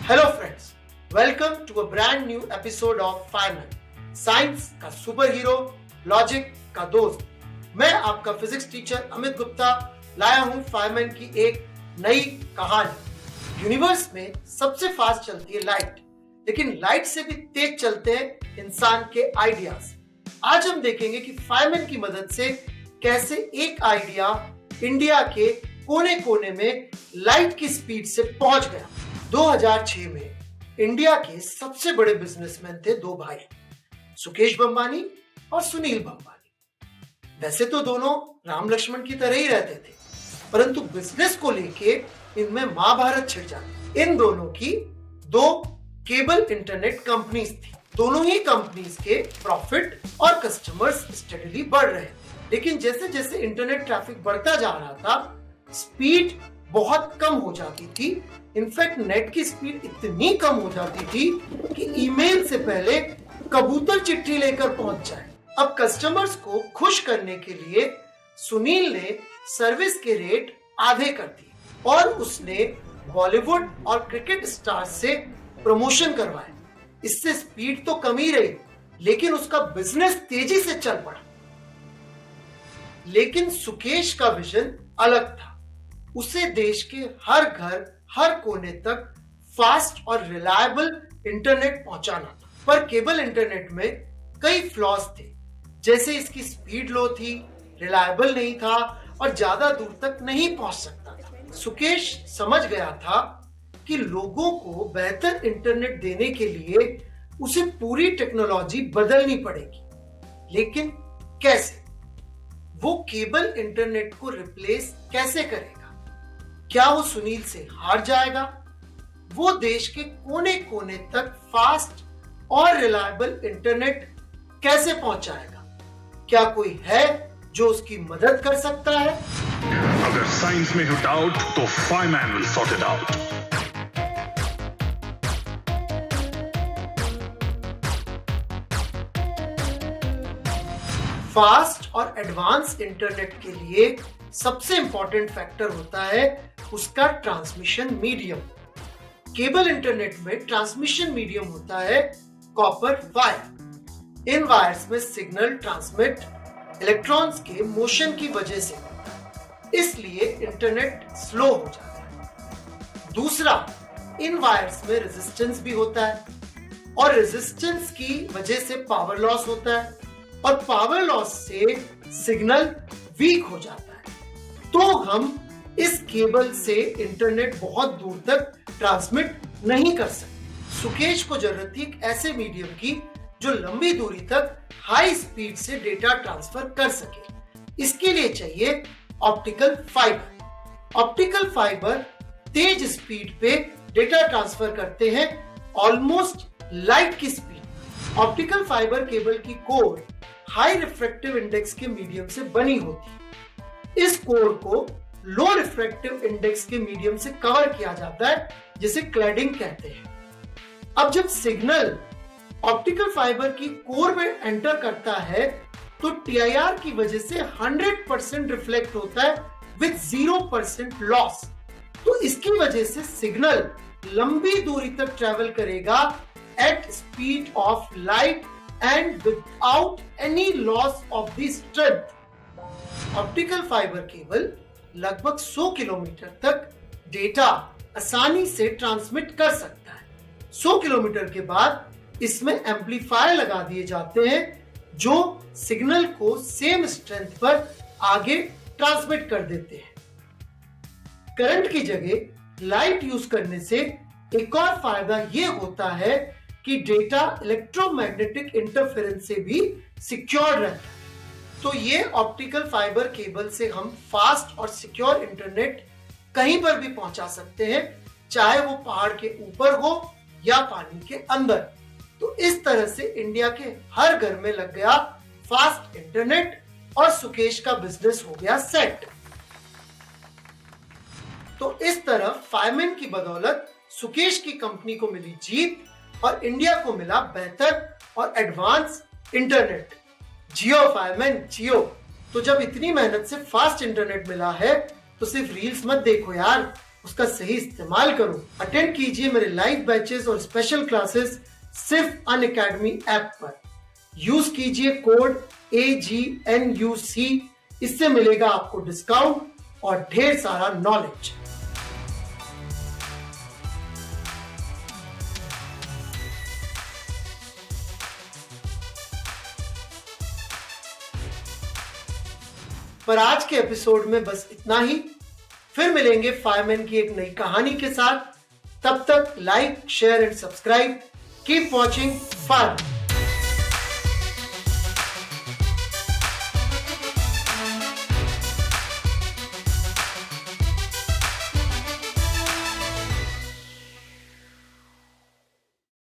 Hello friends, welcome to a brand new episode of Feynman, science का super hero, logic का दोस्त। मैं आपका फिजिक्स टीचर अमित गुप्ता लाया हूं फाइनमैन की एक नई कहानी। यूनिवर्स में सबसे फास्ट चलती है लाइट, लेकिन लाइट से भी तेज चलते हैं इंसान के आइडियाज। आज हम देखेंगे कि फाइनमैन की मदद से कैसे एक आइडिया इंडिया के कोने कोने में लाइट की स्पीड से पहुंच गया। 2006 में इंडिया के सबसे बड़े बिजनेसमैन थे दो भाई, सुकेश बंबानी और सुनील बंबानी। वैसे तो दोनों राम लक्ष्मण की तरह ही रहते थे, परंतु बिजनेस को लेके इनमें महाभारत छिड़ जाती। इन दोनों की दो केबल इंटरनेट कंपनीज थी। दोनों ही कंपनीज के प्रॉफिट और कस्टमर्स स्टेडीली बढ़ रहे थे, लेकिन जैसे जैसे इंटरनेट ट्रैफिक बढ़ता जा रहा था, स्पीड बहुत कम हो जाती थी। इनफैक्ट नेट की स्पीड इतनी कम हो जाती थी कि ईमेल से पहले कबूतर चिट्ठी लेकर पहुंच जाए। अब कस्टमर्स को खुश करने के लिए सुनील ने सर्विस के रेट आधे कर दिए और उसने बॉलीवुड और क्रिकेट स्टार से प्रमोशन करवाए। इससे स्पीड तो कम ही रही, लेकिन उसका बिजनेस तेजी से चल पड़ा। लेकिन सुकेश का विजन अलग था। उसे देश के हर घर, हर कोने तक फास्ट और रिलायबल इंटरनेट पहुंचाना था। पर केबल इंटरनेट में कई फ्लॉज थे, जैसे इसकी स्पीड लो थी, रिलायबल नहीं था और ज्यादा दूर तक नहीं पहुंच सकता था। सुकेश समझ गया था कि लोगों को बेहतर इंटरनेट देने के लिए उसे पूरी टेक्नोलॉजी बदलनी पड़ेगी। लेकिन कैसे? वो केबल इंटरनेट को रिप्लेस कैसे करेगा? क्या वो सुनील से हार जाएगा? वो देश के कोने कोने तक फास्ट और रिलायबल इंटरनेट कैसे पहुंचाएगा? क्या कोई है जो उसकी मदद कर सकता है? अगर साइंस में हो डाउट तो Feynman will sort it out. Fast और एडवांस इंटरनेट के लिए सबसे इंपॉर्टेंट फैक्टर होता है उसका ट्रांसमिशन मीडियम। केबल इंटरनेट में ट्रांसमिशन मीडियम होता है कॉपर वायर। इन वायर्स में सिग्नल ट्रांसमिट इलेक्ट्रॉन्स के मोशन की वजह से होता है, इसलिए इंटरनेट स्लो हो जाता है। दूसरा, इन वायर्स में रेजिस्टेंस भी होता है और रेजिस्टेंस की वजह से पावर लॉस होता है और पावर लॉस से सिग्नल वीक हो जाता है। तो हम इस केबल से इंटरनेट बहुत दूर तक ट्रांसमिट नहीं कर सकते। सुकेश को जरूरत थी एक ऐसे मीडियम की जो लंबी दूरी तक हाई स्पीड से डेटा ट्रांसफर कर सके। इसके लिए चाहिए ऑप्टिकल फाइबर। ऑप्टिकल फाइबर तेज स्पीड पे डेटा ट्रांसफर करते हैं, ऑलमोस्ट लाइट की स्पीड। ऑप्टिकल फाइबर केबल की कोर हाई रिफ्रैक्टिव इंडेक्स के मीडियम से बनी होती है। इस कोर को लो रिफ्रैक्टिव इंडेक्स के मीडियम से कवर किया जाता है, जिसे क्लैडिंग कहते हैं। अब जब सिग्नल ऑप्टिकल फाइबर की कोर में एंटर करता है तो टीआईआर की वजह से 100% रिफ्लेक्ट होता है विद 0% लॉस। तो इसकी वजह से सिग्नल लंबी दूरी तक ट्रेवल करेगा at speed of light and without any loss of the strength. Optical fibre cable लगभग 100 किलोमीटर तक डेटा आसानी से ट्रांसमिट कर सकता है। 100 किलोमीटर के बाद इसमें एम्पलीफायर लगा दिए जाते हैं जो सिग्नल को सेम स्ट्रेंथ पर आगे ट्रांसमिट कर देते हैं। करंट की जगह लाइट यूज करने से एक और फायदा यह होता है कि डेटा इलेक्ट्रोमैग्नेटिक इंटरफेरेंस से भी सिक्योर रहता है। तो ये ऑप्टिकल फाइबर केबल से हम फास्ट और सिक्योर इंटरनेट कहीं पर भी पहुंचा सकते हैं, चाहे वो पहाड़ के ऊपर हो या पानी के अंदर। तो इस तरह से इंडिया के हर घर में लग गया फास्ट इंटरनेट और सुकेश का बिजनेस हो गया सेट। तो इस तरह फाइनमैन की बदौलत सुकेश की कंपनी को मिली जीत और इंडिया को मिला बेहतर और एडवांस इंटरनेट। जियो फाइनमैन जियो। तो जब इतनी मेहनत से फास्ट इंटरनेट मिला है तो सिर्फ रील्स मत देखो यार, उसका सही इस्तेमाल करो। अटेंड कीजिए मेरे लाइव बैचेस और स्पेशल क्लासेस सिर्फ अनअकैडमी ऐप पर। यूज कीजिए कोड AGNUC, इससे मिलेगा आपको डिस्काउंट और ढेर सारा नॉलेज। पर आज के एपिसोड में बस इतना ही। फिर मिलेंगे फायरमैन की एक नई कहानी के साथ। तब तक like, share and subscribe. Keep watching fireman.